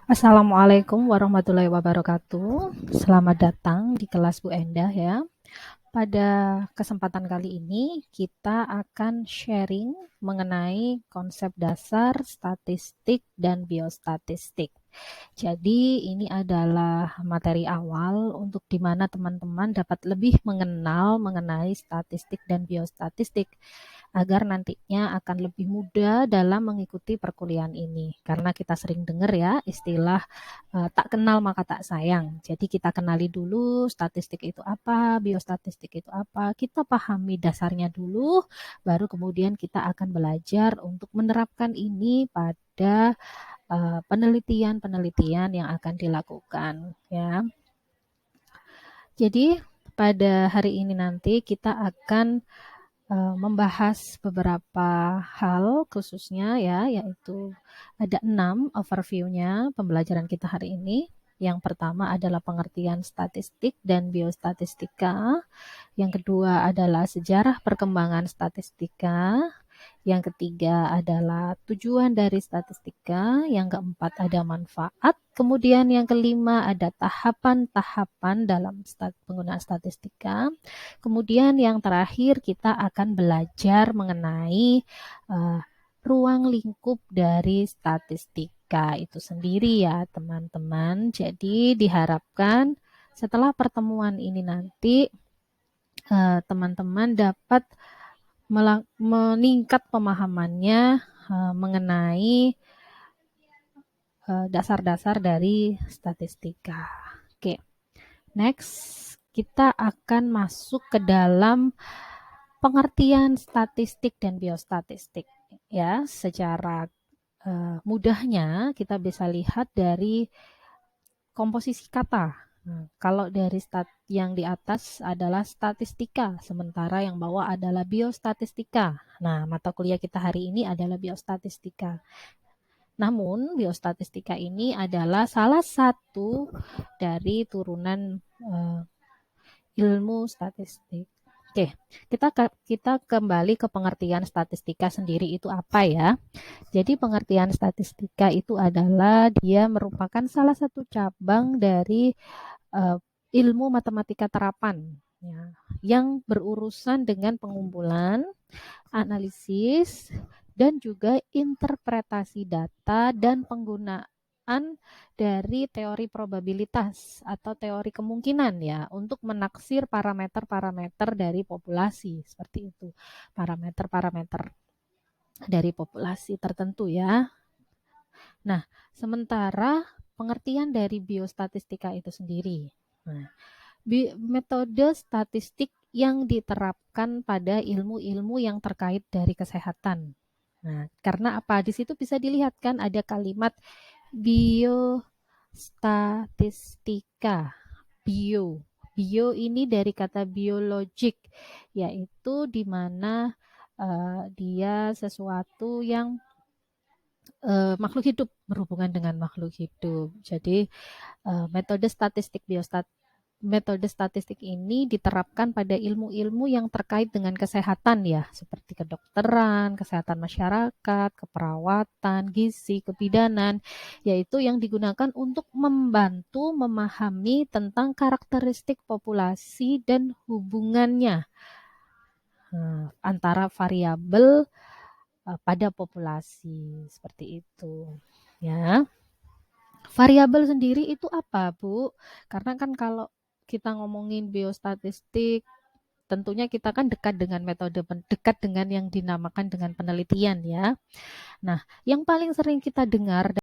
Assalamualaikum warahmatullahi wabarakatuh. Selamat datang di kelas Bu Endah ya. Pada kesempatan kali ini kita akan sharing mengenai konsep dasar statistik dan biostatistik. Jadi ini adalah materi awal untuk di mana teman-teman dapat lebih mengenal mengenai statistik dan biostatistik agar nantinya akan lebih mudah dalam mengikuti perkuliahan ini. Karena kita sering dengar ya istilah tak kenal maka tak sayang. Jadi kita kenali dulu statistik itu apa, biostatistik itu apa, kita pahami dasarnya dulu, baru kemudian kita akan belajar untuk menerapkan ini pada penelitian-penelitian yang akan dilakukan ya. Jadi pada hari ini nanti kita akan membahas beberapa hal khususnya ya, yaitu ada 6 overview-nya pembelajaran kita hari ini. Yang pertama adalah pengertian statistik dan biostatistika. Yang kedua adalah sejarah perkembangan statistika. Yang ketiga adalah tujuan dari statistika. Yang keempat ada manfaat. Kemudian yang kelima ada tahapan-tahapan dalam penggunaan statistika. Kemudian yang terakhir kita akan belajar mengenai ruang lingkup dari statistika itu sendiri ya teman-teman. Jadi diharapkan setelah pertemuan ini nanti teman-teman dapat meningkat pemahamannya mengenai dasar-dasar dari statistika. Oke, next kita akan masuk ke dalam pengertian statistik dan biostatistik. Ya, secara mudahnya kita bisa lihat dari komposisi kata. Nah, kalau dari yang di atas adalah statistika, sementara yang bawah adalah biostatistika. Nah, mata kuliah kita hari ini adalah biostatistika. Namun, biostatistika ini adalah salah satu dari turunan ilmu statistik. Oke, kita kembali ke pengertian statistika sendiri itu apa ya? Jadi pengertian statistika itu adalah dia merupakan salah satu cabang dari uh, ilmu matematika terapan ya, yang berurusan dengan pengumpulan, analisis, dan juga interpretasi data dan penggunaan dari teori probabilitas atau teori kemungkinan ya untuk menaksir parameter-parameter dari populasi seperti itu. Parameter-parameter dari populasi tertentu ya. Nah, sementara pengertian dari biostatistika itu sendiri. Nah, metode statistik yang diterapkan pada ilmu-ilmu yang terkait dari kesehatan. Nah, karena apa? Di situ bisa dilihat kan ada kalimat biostatistika. Bio ini dari kata biologik, yaitu di mana dia sesuatu yang makhluk hidup, berhubungan dengan makhluk hidup. Jadi metode statistik ini diterapkan pada ilmu-ilmu yang terkait dengan kesehatan ya, seperti kedokteran, kesehatan masyarakat, keperawatan, gizi, kebidanan, yaitu yang digunakan untuk membantu memahami tentang karakteristik populasi dan hubungannya antara variabel pada populasi seperti itu ya. Variabel sendiri itu apa, Bu? Karena kan kalau kita ngomongin biostatistik, tentunya kita kan dekat dengan metode dekat dengan yang dinamakan dengan penelitian ya. Nah, yang paling sering kita dengar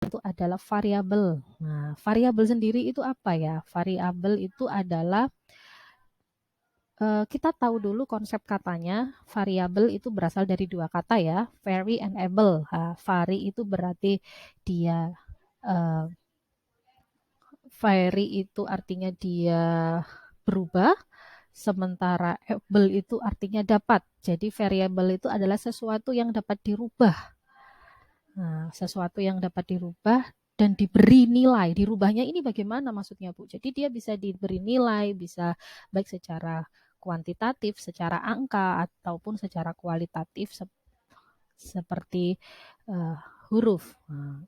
itu adalah variabel. Nah, variabel sendiri itu apa ya? Variabel itu adalah kita tahu dulu konsep katanya. Variabel itu berasal dari dua kata ya, vary and able. Vary itu berarti dia uh, vary itu artinya dia berubah, sementara able itu artinya dapat. Jadi variable itu adalah sesuatu yang dapat dirubah. Nah, sesuatu yang dapat dirubah dan diberi nilai. Dirubahnya ini bagaimana maksudnya, Bu? Jadi dia bisa diberi nilai, bisa baik secara kuantitatif, secara angka, ataupun secara kualitatif seperti huruf. Nah,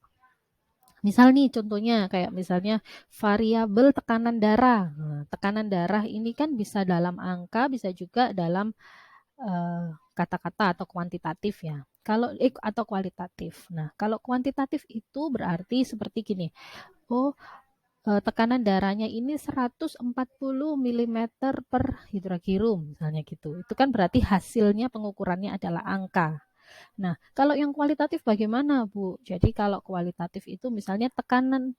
Misal nih contohnya kayak misalnya variabel tekanan darah. Nah, tekanan darah ini kan bisa dalam angka, bisa juga dalam kata-kata atau kuantitatif ya. Kalau atau kualitatif. Nah, kalau kuantitatif itu berarti seperti gini. Oh, tekanan darahnya ini 140 mm per hidrogirum misalnya gitu. Itu kan berarti hasilnya pengukurannya adalah angka. Nah, kalau yang kualitatif bagaimana, Bu? Jadi kalau kualitatif itu misalnya tekanan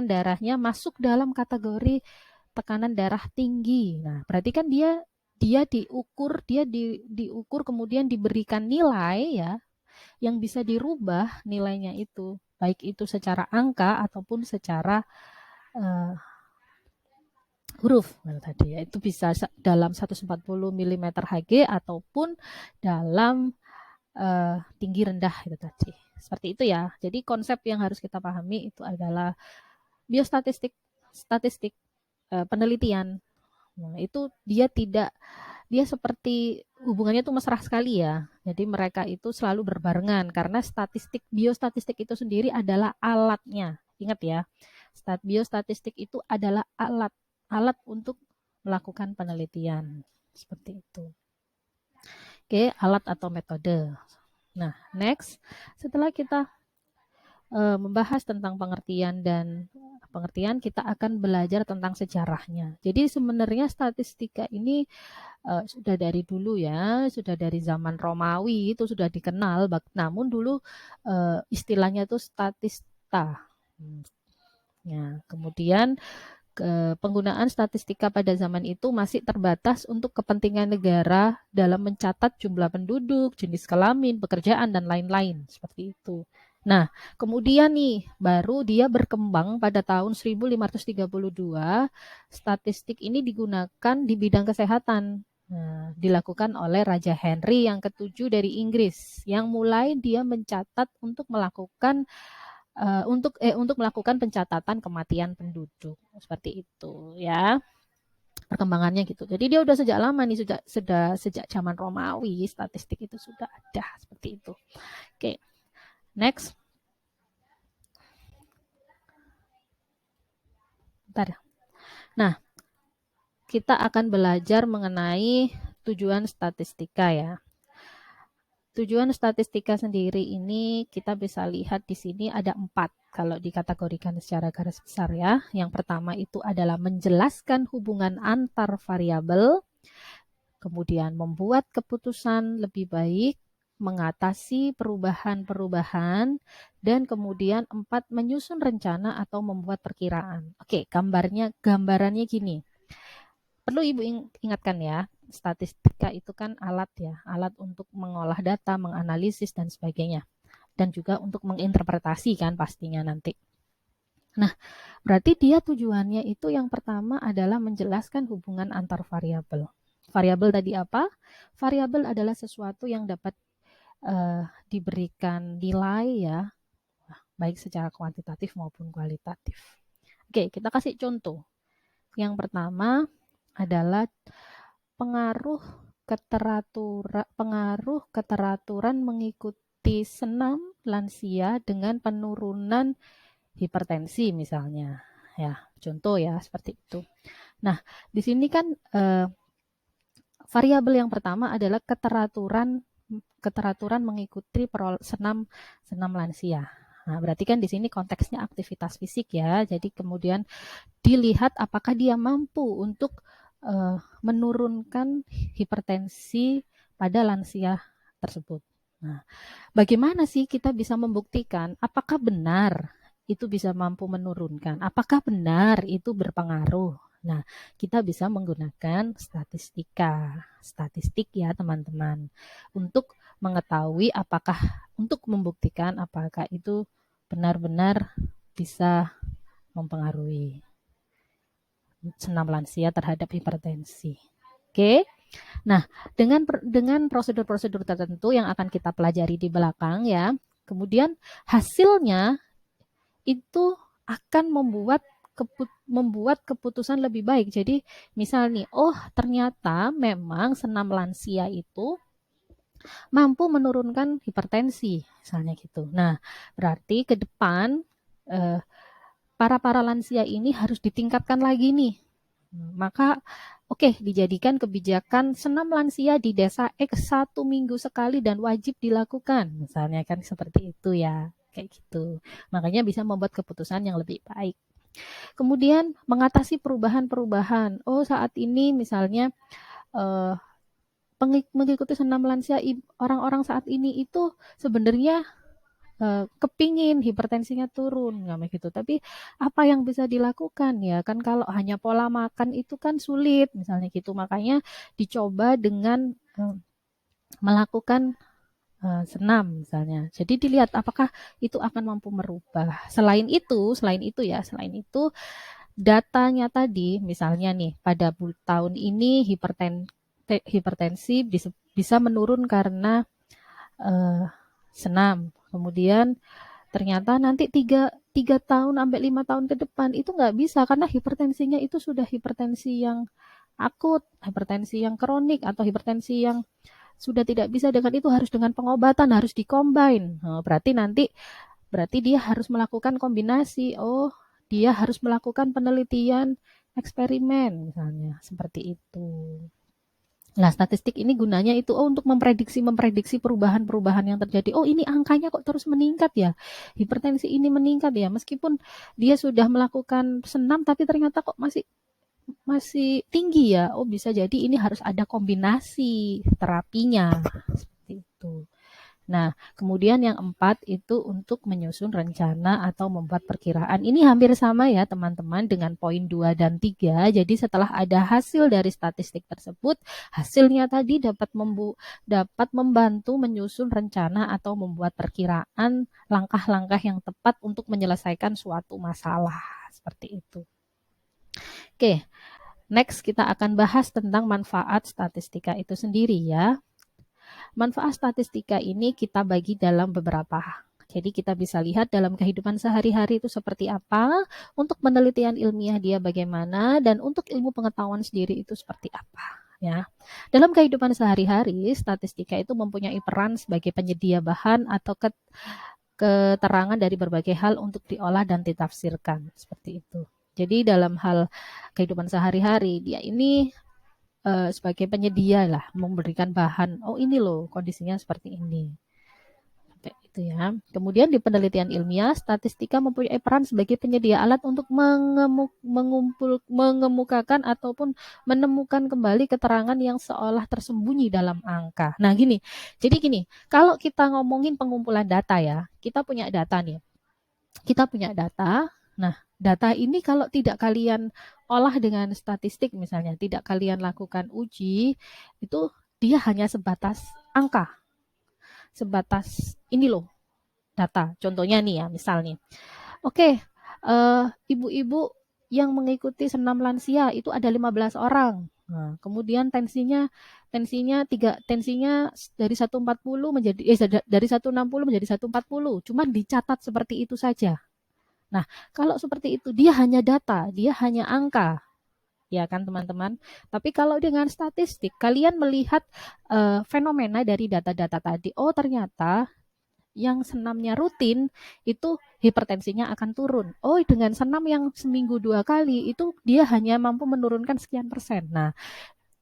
darahnya masuk dalam kategori tekanan darah tinggi. Nah, berarti kan dia diukur kemudian diberikan nilai ya yang bisa dirubah nilainya itu, baik itu secara angka ataupun secara uh, huruf tadi ya. Itu bisa dalam 140 mm Hg ataupun dalam tinggi rendah itu tadi. Seperti itu ya. Jadi konsep yang harus kita pahami itu adalah biostatistik, statistik, penelitian. Nah, itu dia seperti hubungannya tuh mesra sekali ya. Jadi mereka itu selalu berbarengan karena biostatistik itu sendiri adalah alatnya. Ingat ya, biostatistik itu adalah alat untuk melakukan penelitian. Seperti itu. Oke, alat atau metode. Nah, next, setelah kita membahas tentang pengertian, kita akan belajar tentang sejarahnya. Jadi sebenarnya statistika ini sudah dari dulu ya, sudah dari zaman Romawi itu sudah dikenal, namun dulu istilahnya itu statista. Ya, kemudian penggunaan statistika pada zaman itu masih terbatas untuk kepentingan negara dalam mencatat jumlah penduduk, jenis kelamin, pekerjaan, dan lain-lain. Seperti itu. Nah, kemudian nih, baru dia berkembang pada tahun 1532, statistik ini digunakan di bidang kesehatan. Nah, dilakukan oleh Raja Henry yang ketujuh dari Inggris, yang mulai dia mencatat untuk melakukan pencatatan kematian penduduk seperti itu ya perkembangannya gitu. Jadi dia udah sejak lama nih sejak zaman Romawi statistik itu sudah ada seperti itu. Oke, next. Bentar. Nah, kita akan belajar mengenai tujuan statistika ya. Tujuan statistika sendiri ini kita bisa lihat di sini ada 4 kalau dikategorikan secara garis besar ya. Yang pertama itu adalah menjelaskan hubungan antar variabel, kemudian membuat keputusan lebih baik, mengatasi perubahan-perubahan, dan kemudian 4 menyusun rencana atau membuat perkiraan. Oke, gambarannya gini. Perlu Ibu ingatkan ya, statistika itu kan alat ya, alat untuk mengolah data, menganalisis dan sebagainya. Dan juga untuk menginterpretasi kan pastinya nanti. Nah, berarti dia tujuannya itu yang pertama adalah menjelaskan hubungan antar variabel. Variabel tadi apa? Variabel adalah sesuatu yang dapat diberikan nilai ya, baik secara kuantitatif maupun kualitatif. Oke, kita kasih contoh. Yang pertama adalah pengaruh keteraturan mengikuti senam lansia dengan penurunan hipertensi misalnya. Ya, contoh ya seperti itu. Nah, di sini kan variabel yang pertama adalah keteraturan mengikuti senam lansia. Nah, berarti kan di sini konteksnya aktivitas fisik ya. Jadi kemudian dilihat apakah dia mampu untuk menurunkan hipertensi pada lansia tersebut. Nah, bagaimana sih kita bisa membuktikan apakah benar itu bisa mampu menurunkan? Apakah benar itu berpengaruh? Nah, kita bisa menggunakan statistik ya teman-teman, untuk mengetahui untuk membuktikan apakah itu benar-benar bisa mempengaruhi senam lansia terhadap hipertensi. Oke. Nah, dengan prosedur-prosedur tertentu yang akan kita pelajari di belakang ya. Kemudian hasilnya itu akan membuat keputusan lebih baik. Jadi, misal nih, oh ternyata memang senam lansia itu mampu menurunkan hipertensi, misalnya gitu. Nah, berarti ke depan para lansia ini harus ditingkatkan lagi nih. Maka dijadikan kebijakan senam lansia di desa X 1 minggu sekali dan wajib dilakukan. Misalnya kan seperti itu ya, kayak gitu. Makanya bisa membuat keputusan yang lebih baik. Kemudian mengatasi perubahan-perubahan. Oh, saat ini misalnya eh, mengikuti senam lansia orang-orang saat ini itu sebenarnya kepingin hipertensinya turun, nggak gitu. Tapi apa yang bisa dilakukan ya kan kalau hanya pola makan itu kan sulit, misalnya gitu. Makanya dicoba dengan melakukan senam misalnya. Jadi dilihat apakah itu akan mampu merubah. Selain itu datanya tadi, misalnya nih pada tahun ini hipertensi bisa menurun karena eh, senam. Kemudian ternyata nanti tiga tahun sampai 5 tahun ke depan itu nggak bisa karena hipertensinya itu sudah hipertensi yang akut, hipertensi yang kronik, atau hipertensi yang sudah tidak bisa dengan itu, harus dengan pengobatan, harus dikombin. Berarti dia harus melakukan kombinasi. Oh, dia harus melakukan penelitian eksperimen misalnya seperti itu. Nah, statistik ini gunanya itu untuk memprediksi perubahan-perubahan yang terjadi. Oh, ini angkanya kok terus meningkat ya. Hipertensi ini meningkat ya. Meskipun dia sudah melakukan senam tapi ternyata kok masih masih tinggi ya. Oh, bisa jadi ini harus ada kombinasi terapinya seperti itu. Nah, kemudian yang 4 itu untuk menyusun rencana atau membuat perkiraan. Ini hampir sama ya teman-teman dengan poin 2 dan 3. Jadi setelah ada hasil dari statistik tersebut, hasilnya tadi dapat membantu menyusun rencana atau membuat perkiraan langkah-langkah yang tepat untuk menyelesaikan suatu masalah. Seperti itu. Oke, next kita akan bahas tentang manfaat statistika itu sendiri ya. Manfaat statistika ini kita bagi dalam beberapa. Jadi kita bisa lihat dalam kehidupan sehari-hari itu seperti apa, untuk penelitian ilmiah dia bagaimana, dan untuk ilmu pengetahuan sendiri itu seperti apa. Ya, dalam kehidupan sehari-hari, statistika itu mempunyai peran sebagai penyedia bahan atau keterangan dari berbagai hal untuk diolah dan ditafsirkan seperti itu. Jadi dalam hal kehidupan sehari-hari, dia ini sebagai penyedia lah, memberikan bahan. Oh, ini loh kondisinya seperti ini. Kayak gitu ya. Kemudian di penelitian ilmiah, statistika mempunyai peran sebagai penyedia alat untuk mengemukakan ataupun menemukan kembali keterangan yang seolah tersembunyi dalam angka. Nah, Jadi gini, kalau kita ngomongin pengumpulan data ya, kita punya data nih. Kita punya data. Nah, data ini kalau tidak kalian olah dengan statistik misalnya, tidak kalian lakukan uji, itu dia hanya sebatas angka. Sebatas ini loh data. Contohnya nih ya, misalnya. Oke, ibu-ibu yang mengikuti senam lansia itu ada 15 orang. Nah, kemudian tensinya dari 140 menjadi dari 160 menjadi 140. Cuma dicatat seperti itu saja. Nah, kalau seperti itu dia hanya data, dia hanya angka. Ya kan teman-teman. Tapi kalau dengan statistik, kalian melihat fenomena dari data-data tadi. Oh, ternyata yang senamnya rutin itu hipertensinya akan turun. Oh, dengan senam yang seminggu 2 kali itu dia hanya mampu menurunkan sekian persen. Nah,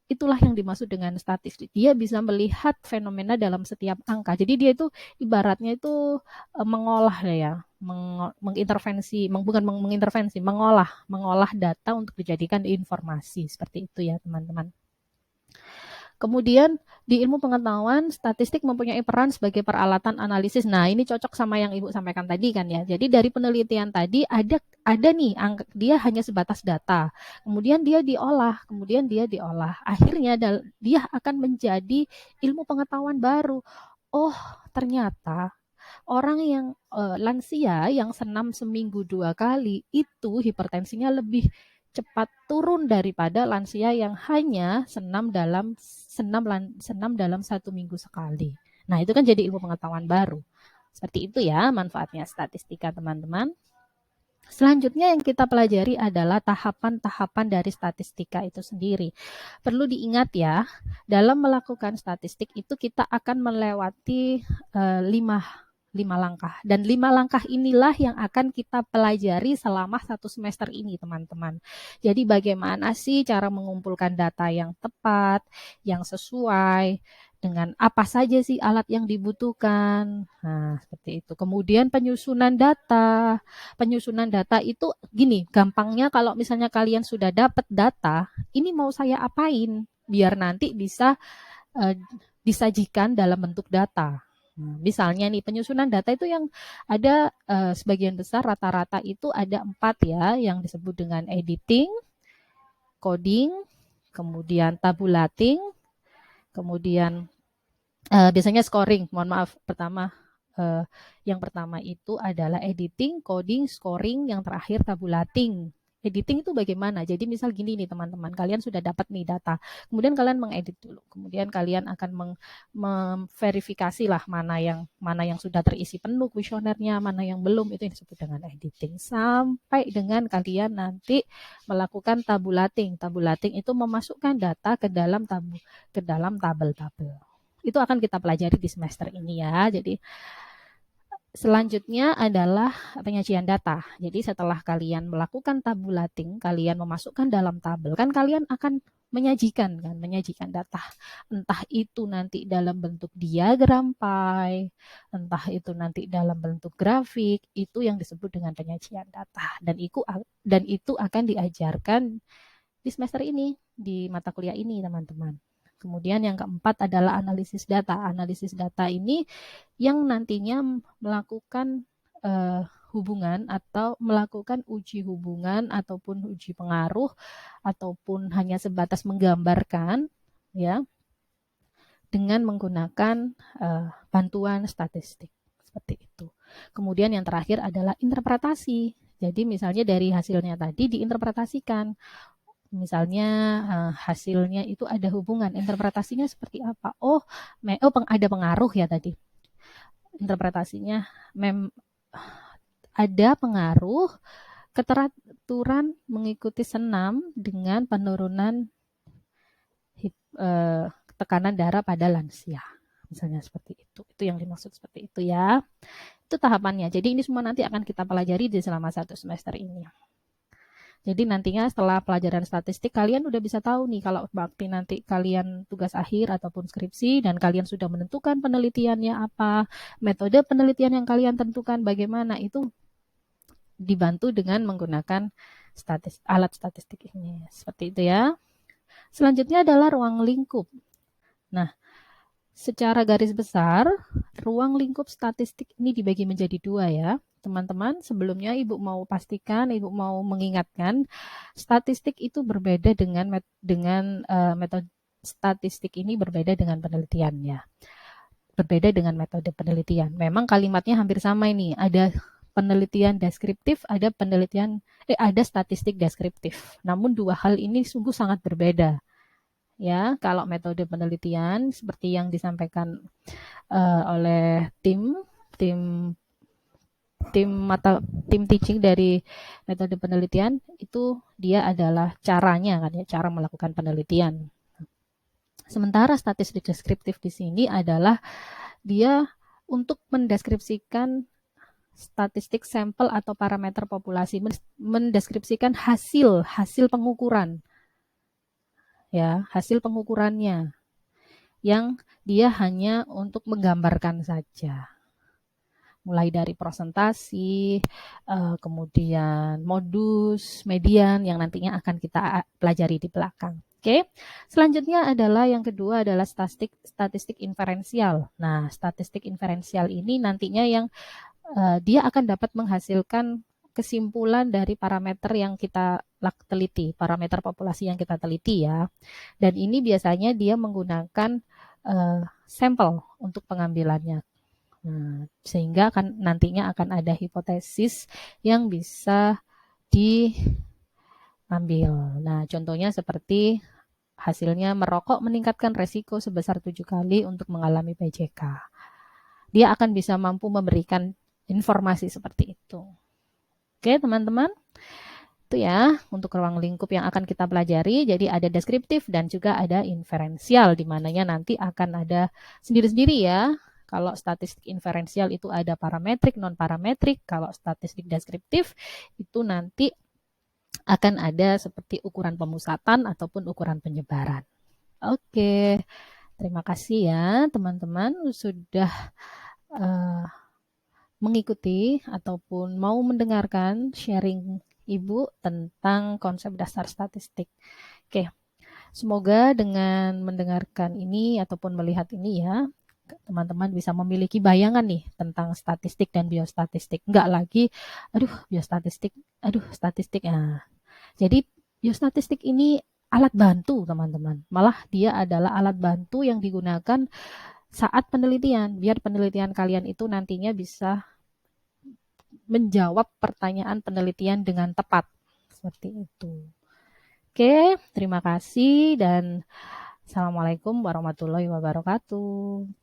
itulah yang dimaksud dengan statistik. Dia bisa melihat fenomena dalam setiap angka. Jadi dia itu ibaratnya itu mengolah ya, mengintervensi, bukan mengintervensi, mengolah data untuk dijadikan informasi. Seperti itu ya, teman-teman. Kemudian di ilmu pengetahuan, statistik mempunyai peran sebagai peralatan analisis. Nah, ini cocok sama yang Ibu sampaikan tadi kan ya. Jadi dari penelitian tadi ada nih dia hanya sebatas data. Kemudian dia diolah. Akhirnya dia akan menjadi ilmu pengetahuan baru. Oh, ternyata orang yang lansia yang senam seminggu 2 kali itu hipertensinya lebih cepat turun daripada lansia yang hanya senam dalam 1 minggu sekali. Nah, itu kan jadi ilmu pengetahuan baru. Seperti itu ya manfaatnya statistika, teman-teman. Selanjutnya yang kita pelajari adalah tahapan-tahapan dari statistika itu sendiri. Perlu diingat ya, dalam melakukan statistik itu kita akan melewati 5 langkah. Dan 5 langkah inilah yang akan kita pelajari selama 1 semester ini, teman-teman. Jadi bagaimana sih cara mengumpulkan data yang tepat, yang sesuai, dengan apa saja sih alat yang dibutuhkan. Nah, seperti itu. Kemudian penyusunan data. Penyusunan data itu gini, gampangnya kalau misalnya kalian sudah dapat data, ini mau saya apain? Biar nanti bisa disajikan dalam bentuk data. Misalnya nih penyusunan data itu yang ada sebagian besar rata-rata itu ada 4 ya, yang disebut dengan editing, coding, kemudian tabulating, kemudian biasanya scoring. Mohon maaf, yang pertama itu adalah editing, coding, scoring, yang terakhir tabulating. Editing itu bagaimana? Jadi misal gini nih teman-teman, kalian sudah dapat nih data, kemudian kalian mengedit dulu, kemudian kalian akan memverifikasi lah mana yang sudah terisi penuh kuesionernya, mana yang belum, itu yang disebut dengan editing. Sampai dengan kalian nanti melakukan tabulating. Tabulating itu memasukkan data ke dalam tabel-tabel. Itu akan kita pelajari di semester ini ya. Jadi selanjutnya adalah penyajian data. Jadi setelah kalian melakukan tabulating, kalian memasukkan dalam tabel, kan kalian akan menyajikan data. Entah itu nanti dalam bentuk diagram pie, entah itu nanti dalam bentuk grafik, itu yang disebut dengan penyajian data. Dan itu akan diajarkan di semester ini, di mata kuliah ini, teman-teman. Kemudian yang keempat adalah analisis data. Analisis data ini yang nantinya melakukan hubungan atau melakukan uji hubungan ataupun uji pengaruh ataupun hanya sebatas menggambarkan ya dengan menggunakan bantuan statistik seperti itu. Kemudian yang terakhir adalah interpretasi. Jadi misalnya dari hasilnya tadi diinterpretasikan. Misalnya hasilnya itu ada hubungan, interpretasinya seperti apa? Ada pengaruh ya tadi. Interpretasinya ada pengaruh keteraturan mengikuti senam dengan penurunan tekanan darah pada lansia. Misalnya seperti itu. Itu yang dimaksud seperti itu ya. Itu tahapannya. Jadi ini semua nanti akan kita pelajari di selama 1 semester ini. Jadi nantinya setelah pelajaran statistik kalian udah bisa tahu nih kalau bakti nanti kalian tugas akhir ataupun skripsi dan kalian sudah menentukan penelitiannya apa, metode penelitian yang kalian tentukan bagaimana, itu dibantu dengan menggunakan alat statistik ini. Seperti itu ya. Selanjutnya adalah ruang lingkup. Nah, secara garis besar, ruang lingkup statistik ini dibagi menjadi 2 ya. Teman-teman, sebelumnya Ibu mau mengingatkan, statistik itu berbeda metode statistik ini berbeda dengan penelitiannya. Berbeda dengan metode penelitian. Memang kalimatnya hampir sama ini. Ada penelitian deskriptif, ada statistik deskriptif. Namun 2 hal ini sungguh sangat berbeda. Ya, kalau metode penelitian seperti yang disampaikan oleh tim teaching dari metode penelitian itu dia adalah caranya kan ya, cara melakukan penelitian. Sementara statistik deskriptif di sini adalah dia untuk mendeskripsikan statistik sampel atau parameter populasi, mendeskripsikan hasil pengukuran. Ya, hasil pengukurannya yang dia hanya untuk menggambarkan saja. Mulai dari presentasi, kemudian modus, median yang nantinya akan kita pelajari di belakang. Oke, selanjutnya adalah yang kedua adalah statistik inferensial. Nah, statistik inferensial ini nantinya yang dia akan dapat menghasilkan kesimpulan dari parameter yang kita teliti, parameter populasi yang kita teliti ya. Dan ini biasanya dia menggunakan sampel untuk pengambilannya. Nah, sehingga nantinya akan ada hipotesis yang bisa diambil. Nah, contohnya seperti hasilnya merokok meningkatkan resiko sebesar 7 kali untuk mengalami PJK. Dia akan bisa mampu memberikan informasi seperti itu. Oke, teman-teman. Itu ya untuk ruang lingkup yang akan kita pelajari. Jadi ada deskriptif dan juga ada inferensial, di mananya nanti akan ada sendiri-sendiri ya. Kalau statistik inferensial itu ada parametrik, non parametrik. Kalau statistik deskriptif itu nanti akan ada seperti ukuran pemusatan ataupun ukuran penyebaran. Oke, terima kasih ya teman-teman sudah uh, mengikuti ataupun mau mendengarkan sharing Ibu tentang konsep dasar statistik. Oke, semoga dengan mendengarkan ini ataupun melihat ini ya, teman-teman bisa memiliki bayangan nih tentang statistik dan biostatistik. Enggak lagi, aduh biostatistik, aduh statistik. Nah, jadi biostatistik ini alat bantu teman-teman. Malah dia adalah alat bantu yang digunakan saat penelitian. Biar penelitian kalian itu nantinya bisa menjawab pertanyaan penelitian dengan tepat. Seperti itu. Oke, terima kasih dan Assalamualaikum warahmatullahi wabarakatuh.